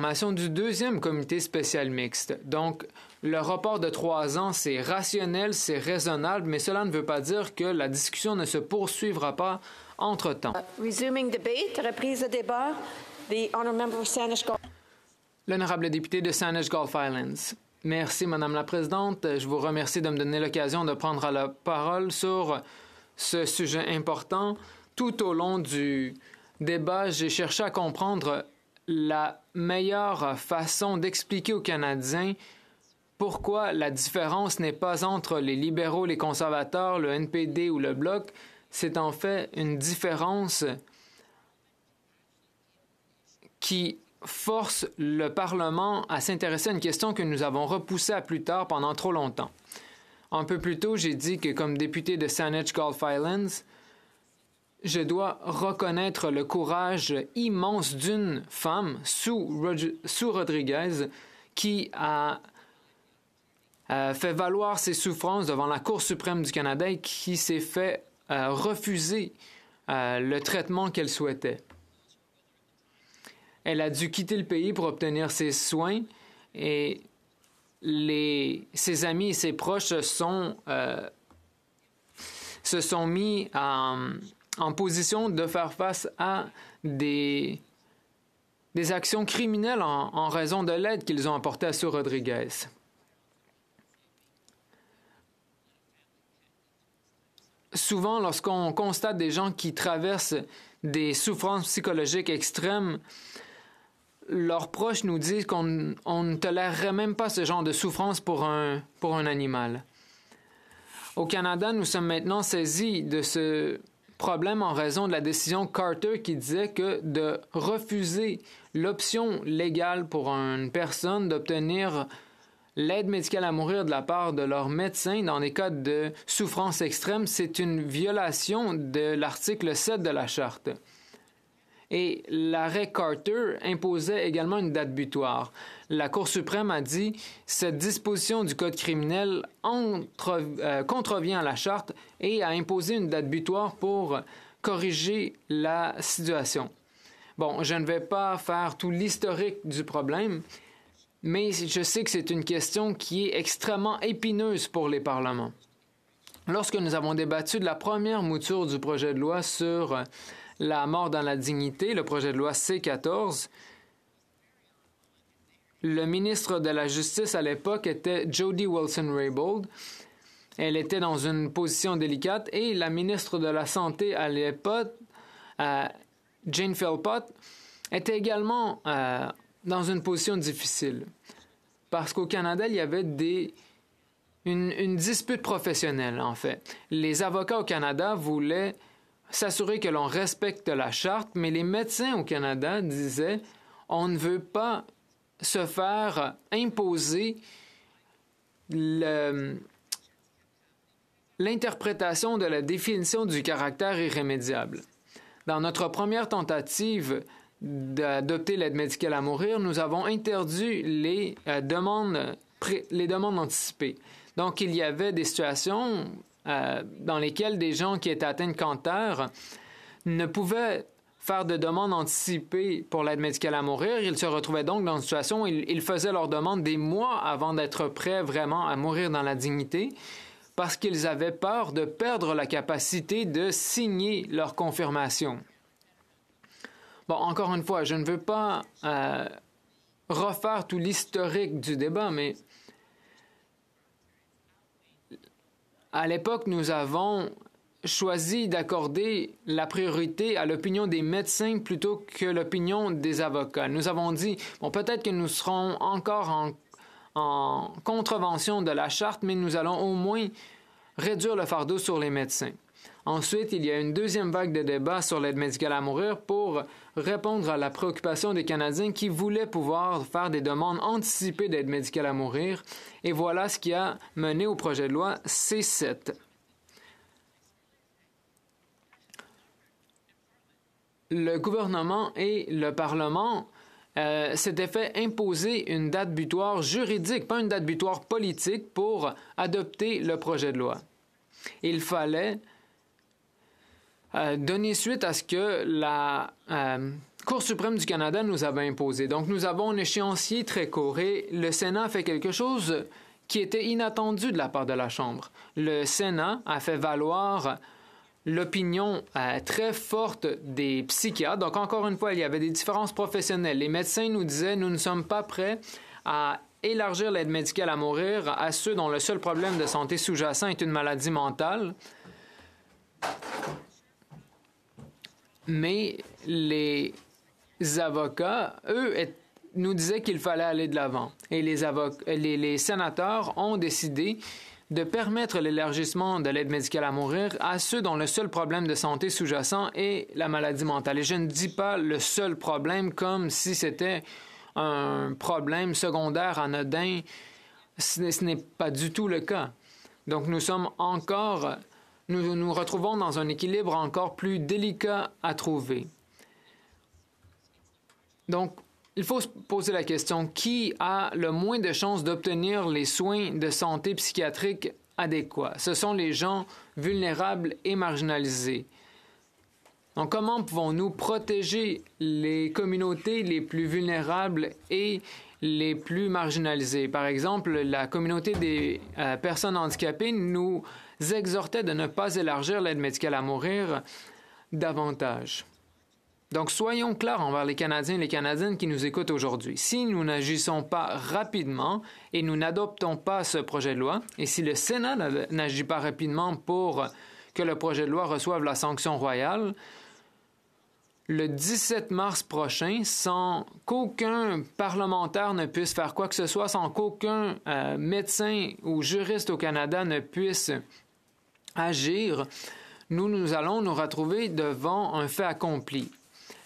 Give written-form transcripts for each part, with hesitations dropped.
formation du deuxième comité spécial mixte. Donc, le report de 3 ans, c'est rationnel, c'est raisonnable, mais cela ne veut pas dire que la discussion ne se poursuivra pas entre-temps. Resuming debate, reprise de débat. The honourable member of Saanich Gulf. L'honorable député de Saanich Gulf Islands. Merci, Madame la Présidente. Je vous remercie de me donner l'occasion de prendre la parole sur ce sujet important. Tout au long du débat, j'ai cherché à comprendre la meilleure façon d'expliquer aux Canadiens pourquoi la différence n'est pas entre les libéraux, les conservateurs, le NPD ou le Bloc. C'est en fait une différence qui force le Parlement à s'intéresser à une question que nous avons repoussée à plus tard pendant trop longtemps. Un peu plus tôt, j'ai dit que comme député de Saanich Gulf Islands, je dois reconnaître le courage immense d'une femme, Sue Rodriguez, qui a fait valoir ses souffrances devant la Cour suprême du Canada et qui s'est fait refuser le traitement qu'elle souhaitait. Elle a dû quitter le pays pour obtenir ses soins et ses amis et ses proches se sont mis en position de faire face à des actions criminelles en raison de l'aide qu'ils ont apportée à Sue Rodriguez. Souvent, lorsqu'on constate des gens qui traversent des souffrances psychologiques extrêmes, leurs proches nous disent qu'on ne tolérerait même pas ce genre de souffrance pour un animal. Au Canada, nous sommes maintenant saisis de ce problème en raison de la décision Carter qui disait que de refuser l'option légale pour une personne d'obtenir l'aide médicale à mourir de la part de leur médecin dans des cas de souffrance extrême, c'est une violation de l'article 7 de la Charte. Et l'arrêt Carter imposait également une date butoir. La Cour suprême a dit « Cette disposition du Code criminel contrevient à la Charte et a imposé une date butoir pour corriger la situation. » Bon, je ne vais pas faire tout l'historique du problème, mais je sais que c'est une question qui est extrêmement épineuse pour les parlements. Lorsque nous avons débattu de la première mouture du projet de loi sur la mort dans la dignité, le projet de loi C-14, le ministre de la Justice à l'époque était Jody Wilson-Raybould. Elle était dans une position délicate et la ministre de la Santé à l'époque, Jane Philpott, était également dans une position difficile. Parce qu'au Canada, il y avait une dispute professionnelle, en fait. Les avocats au Canada voulaient s'assurer que l'on respecte la charte, mais les médecins au Canada disaient « on ne veut pas se faire imposer l'interprétation de la définition du caractère irrémédiable ». Dans notre première tentative d'adopter l'aide médicale à mourir, nous avons interdit les demandes anticipées. Donc, il y avait des situations dans lesquelles des gens qui étaient atteints de cancer ne pouvaient faire de demandes anticipées pour l'aide médicale à mourir. Ils se retrouvaient donc dans une situation où ils faisaient leur demande des mois avant d'être prêts vraiment à mourir dans la dignité parce qu'ils avaient peur de perdre la capacité de signer leur confirmation. Bon, encore une fois, je ne veux pas refaire tout l'historique du débat, mais à l'époque, nous avons choisi d'accorder la priorité à l'opinion des médecins plutôt que l'opinion des avocats. Nous avons dit, bon, peut-être que nous serons encore en contrevention de la charte, mais nous allons au moins réduire le fardeau sur les médecins. Ensuite, il y a une deuxième vague de débats sur l'aide médicale à mourir pour répondre à la préoccupation des Canadiens qui voulaient pouvoir faire des demandes anticipées d'aide médicale à mourir. Et voilà ce qui a mené au projet de loi C-7. Le gouvernement et le Parlement s'étaient fait imposer une date butoir juridique, pas une date butoir politique, pour adopter le projet de loi. Il fallait donner suite à ce que Cour suprême du Canada nous avait imposé. Donc, nous avons un échéancier très court et le Sénat a fait quelque chose qui était inattendu de la part de la Chambre. Le Sénat a fait valoir l'opinion très forte des psychiatres. Donc, encore une fois, il y avait des différences professionnelles. Les médecins nous disaient « Nous ne sommes pas prêts à élargir l'aide médicale à mourir à ceux dont le seul problème de santé sous-jacent est une maladie mentale. » Mais les avocats, eux, nous disaient qu'il fallait aller de l'avant. Et les sénateurs ont décidé de permettre l'élargissement de l'aide médicale à mourir à ceux dont le seul problème de santé sous-jacent est la maladie mentale. Et je ne dis pas le seul problème comme si c'était un problème secondaire anodin. Ce n'est pas du tout le cas. Donc nous nous retrouvons dans un équilibre encore plus délicat à trouver. Donc, il faut se poser la question, qui a le moins de chances d'obtenir les soins de santé psychiatrique adéquats? Ce sont les gens vulnérables et marginalisés. Donc, comment pouvons-nous protéger les communautés les plus vulnérables et les plus marginalisées? Par exemple, la communauté des personnes handicapées nous exhortait de ne pas élargir l'aide médicale à mourir davantage. Donc, soyons clairs envers les Canadiens et les Canadiennes qui nous écoutent aujourd'hui. Si nous n'agissons pas rapidement et nous n'adoptons pas ce projet de loi, et si le Sénat n'agit pas rapidement pour que le projet de loi reçoive la sanction royale, le 17 mars prochain, sans qu'aucun parlementaire ne puisse faire quoi que ce soit, sans qu'aucun médecin ou juriste au Canada ne puisse agir, nous allons nous retrouver devant un fait accompli.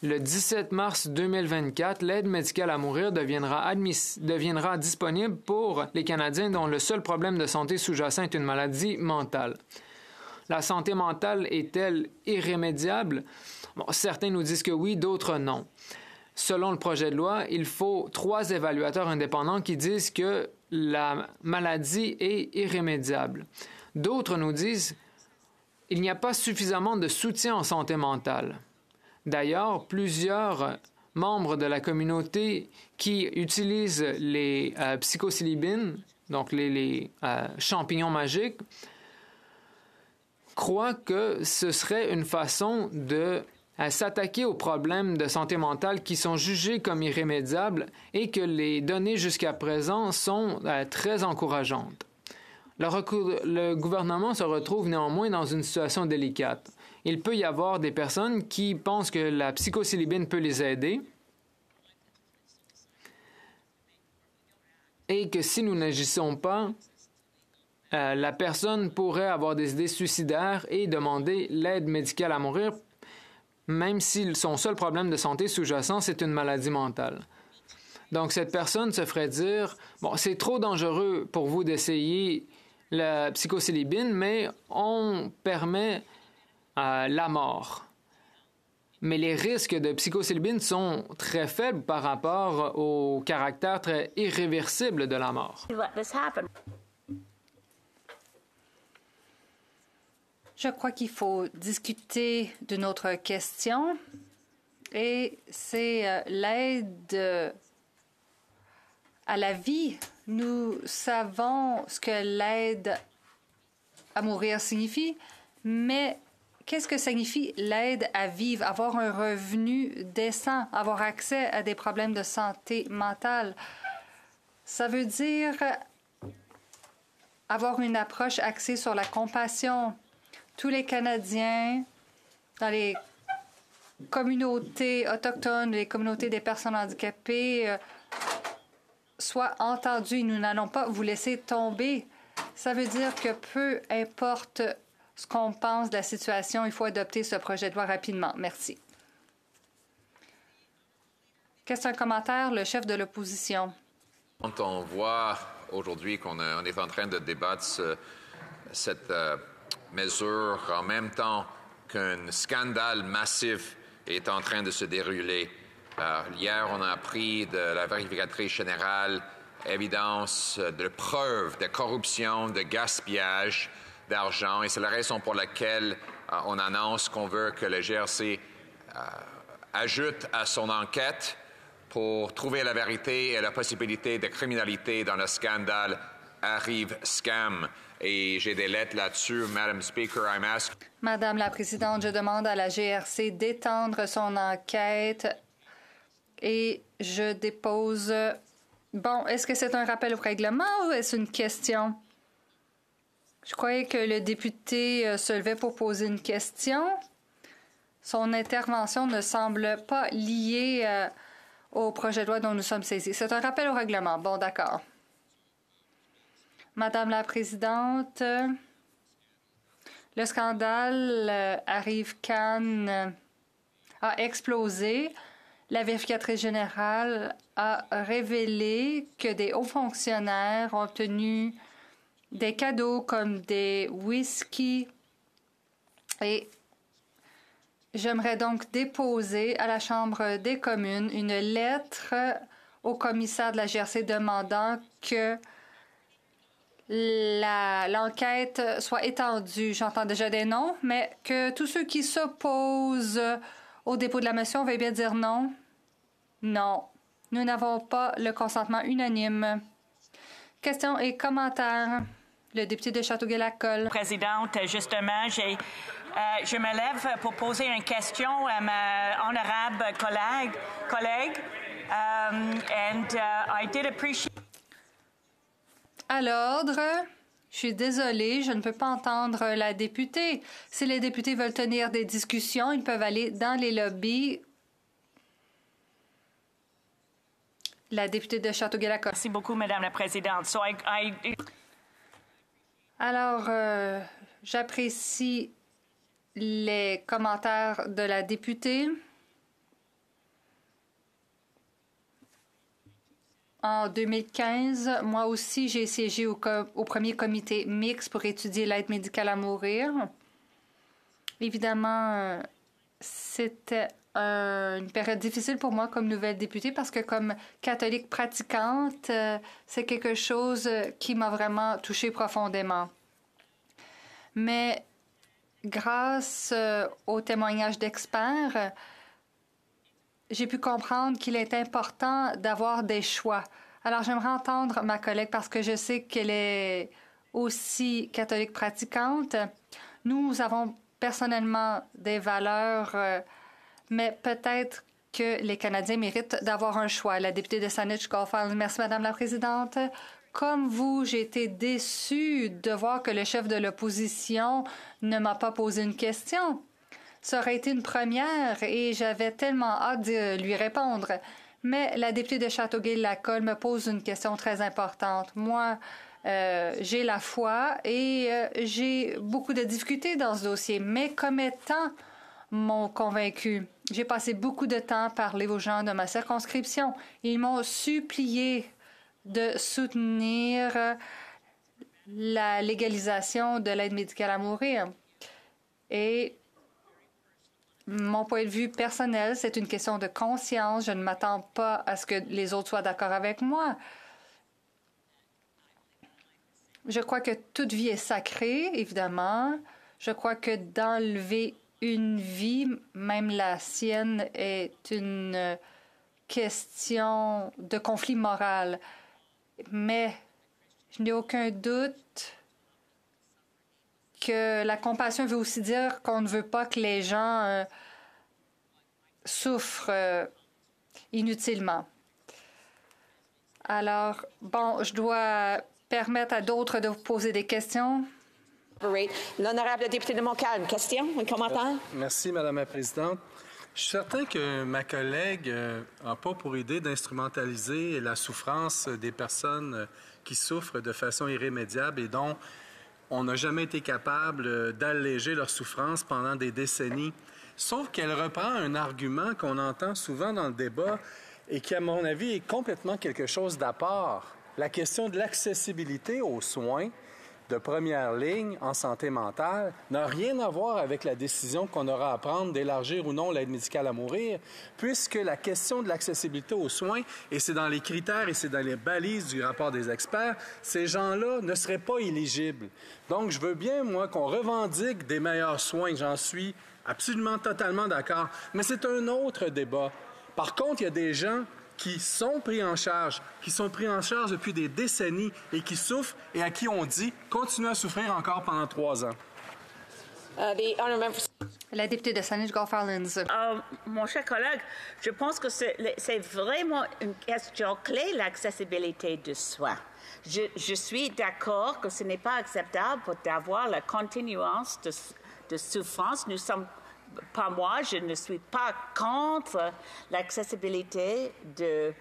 Le 17 mars 2024, l'aide médicale à mourir deviendra disponible pour les Canadiens dont le seul problème de santé sous-jacent est une maladie mentale. La santé mentale est-elle irrémédiable? Bon, certains nous disent que oui, d'autres non. Selon le projet de loi, il faut 3 évaluateurs indépendants qui disent que la maladie est irrémédiable. D'autres nous disent qu'il n'y a pas suffisamment de soutien en santé mentale. D'ailleurs, plusieurs membres de la communauté qui utilisent les psilocybines, donc les champignons magiques, croient que ce serait une façon de s'attaquer aux problèmes de santé mentale qui sont jugés comme irrémédiables et que les données jusqu'à présent sont très encourageantes. Le gouvernement se retrouve néanmoins dans une situation délicate. Il peut y avoir des personnes qui pensent que la psilocybine peut les aider et que si nous n'agissons pas, la personne pourrait avoir des idées suicidaires et demander l'aide médicale à mourir, même si son seul problème de santé sous-jacent, c'est une maladie mentale. Donc, cette personne se ferait dire « Bon, c'est trop dangereux pour vous d'essayer la psilocybine, mais on permet la mort. » Mais les risques de psilocybine sont très faibles par rapport au caractère très irréversible de la mort. Je crois qu'il faut discuter d'une autre question et c'est l'aide à la vie. Nous savons ce que l'aide à mourir signifie, mais qu'est-ce que signifie l'aide à vivre, avoir un revenu décent, avoir accès à des problèmes de santé mentale? Ça veut dire avoir une approche axée sur la compassion. Tous les Canadiens, dans les communautés autochtones, les communautés des personnes handicapées, soient entendus. Nous n'allons pas vous laisser tomber. Ça veut dire que peu importe ce qu'on pense de la situation, il faut adopter ce projet de loi rapidement. Merci. Question, commentaire, le chef de l'opposition. Quand on voit aujourd'hui qu'on est en train de débattre cette mesure en même temps qu'un scandale massif est en train de se dérouler. Hier, on a appris de la vérificatrice générale évidence de preuves de corruption, de gaspillage d'argent, et c'est la raison pour laquelle on annonce qu'on veut que le GRC ajoute à son enquête pour trouver la vérité et la possibilité de criminalité dans le scandale Arrive Scam. Et j'ai des lettres là-dessus. Madam Speaker, I'm asking... Madame la Présidente, je demande à la GRC d'étendre son enquête et je dépose... Bon, est-ce que c'est un rappel au règlement ou est-ce une question? Je croyais que le député se levait pour poser une question. Son intervention ne semble pas liée au projet de loi dont nous sommes saisis. C'est un rappel au règlement. Bon, d'accord. Madame la Présidente, le scandale Arrive Can a explosé. La vérificatrice générale a révélé que des hauts fonctionnaires ont obtenu des cadeaux comme des whisky. Et j'aimerais donc déposer à la Chambre des communes une lettre au commissaire de la GRC demandant que l'enquête soit étendue. J'entends déjà des noms, mais que tous ceux qui s'opposent au dépôt de la motion veuillent bien dire non. Non, nous n'avons pas le consentement unanime. Questions et commentaires. Le député de Châteauguay-Lacolle. Présidente, justement, je me lève pour poser une question à ma honorable collègue. I did appreciate... À l'ordre. Je suis désolée, je ne peux pas entendre la députée. Si les députés veulent tenir des discussions, ils peuvent aller dans les lobbies. La députée de Châteauguay-Lacolle. Merci beaucoup, Madame la Présidente. Alors, j'apprécie les commentaires de la députée. En 2015, moi aussi, j'ai siégé au premier comité mixte pour étudier l'aide médicale à mourir. Évidemment, c'était une période difficile pour moi comme nouvelle députée parce que comme catholique pratiquante, c'est quelque chose qui m'a vraiment touchée profondément. Mais grâce aux témoignages d'experts, j'ai pu comprendre qu'il est important d'avoir des choix. Alors, j'aimerais entendre ma collègue parce que je sais qu'elle est aussi catholique pratiquante. Nous avons personnellement des valeurs, mais peut-être que les Canadiens méritent d'avoir un choix. La députée de Saanich-Goldfield. Merci, Madame la Présidente. Comme vous, j'ai été déçue de voir que le chef de l'opposition ne m'a pas posé une question. Ça aurait été une première et j'avais tellement hâte de lui répondre. Mais la députée de Châteauguay-Lacolle me pose une question très importante. Moi, j'ai la foi et j'ai beaucoup de difficultés dans ce dossier. Mes commettants m'ont convaincu. J'ai passé beaucoup de temps à parler aux gens de ma circonscription. Ils m'ont supplié de soutenir la légalisation de l'aide médicale à mourir. Et mon point de vue personnel, c'est une question de conscience. Je ne m'attends pas à ce que les autres soient d'accord avec moi. Je crois que toute vie est sacrée, évidemment. Je crois que d'enlever une vie, même la sienne, est une question de conflit moral. Mais je n'ai aucun doute que la compassion veut aussi dire qu'on ne veut pas que les gens souffrent inutilement. Alors, bon, je dois permettre à d'autres de vous poser des questions. L'honorable député de Montcalm, question, un commentaire? Merci, Madame la Présidente. Je suis certain que ma collègue n'a pas pour idée d'instrumentaliser la souffrance des personnes qui souffrent de façon irrémédiable et dont on n'a jamais été capable d'alléger leur souffrance pendant des décennies. Sauf qu'elle reprend un argument qu'on entend souvent dans le débat et qui, à mon avis, est complètement quelque chose d'à part. La question de l'accessibilité aux soins de première ligne en santé mentale n'a rien à voir avec la décision qu'on aura à prendre d'élargir ou non l'aide médicale à mourir, puisque la question de l'accessibilité aux soins, et c'est dans les critères et c'est dans les balises du rapport des experts, ces gens-là ne seraient pas éligibles. Donc, je veux bien, moi, qu'on revendique des meilleurs soins, j'en suis Absolument, totalement d'accord. Mais c'est un autre débat. Par contre, il y a des gens qui sont pris en charge depuis des décennies et qui souffrent et à qui on dit « continuez à souffrir encore pendant 3 ans ». La députée de Saanich Gulf Islands. Mon cher collègue, je pense que c'est vraiment une question clé, l'accessibilité de soins. Je suis d'accord que ce n'est pas acceptable d'avoir la continuance de souffrance. Pas moi, je ne suis pas contre l'accessibilité de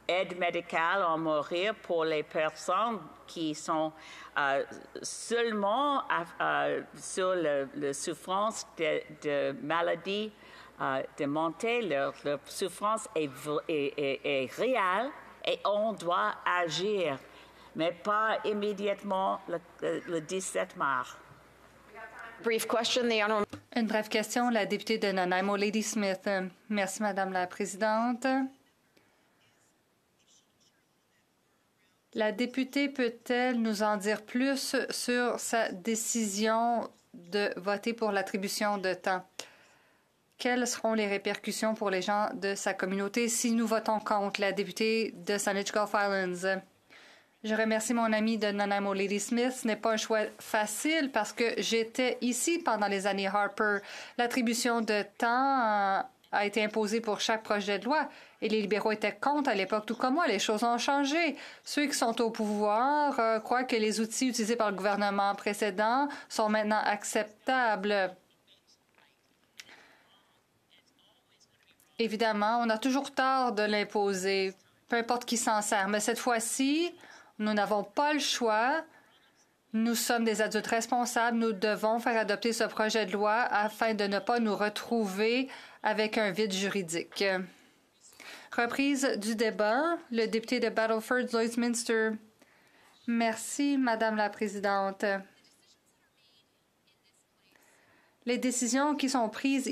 aide médicale à mourir pour les personnes qui sont seulement sur la souffrance de maladies de montée. Leur souffrance est réelle et on doit agir, mais pas immédiatement le 17 mars. Brief question, the honourable. Une brève question, la députée de Nanaimo, Lady Smith. Merci, Madame la Présidente. La députée peut-elle nous en dire plus sur sa décision de voter pour l'attribution de temps? Quelles seront les répercussions pour les gens de sa communauté si nous votons contre? La députée de Saanich Gulf Islands. Je remercie mon ami de Nanaimo, Lady Smith. Ce n'est pas un choix facile parce que j'étais ici pendant les années Harper. L'attribution de temps a été imposée pour chaque projet de loi et les libéraux étaient contre à l'époque, tout comme moi. Les choses ont changé. Ceux qui sont au pouvoir croient que les outils utilisés par le gouvernement précédent sont maintenant acceptables. Évidemment, on a toujours tort de l'imposer, peu importe qui s'en sert. Mais cette fois-ci, nous n'avons pas le choix. Nous sommes des adultes responsables. Nous devons faire adopter ce projet de loi afin de ne pas nous retrouver avec un vide juridique. Reprise du débat. Le député de Battleford, Lloydminster. Merci, Madame la Présidente. Les décisions qui sont prises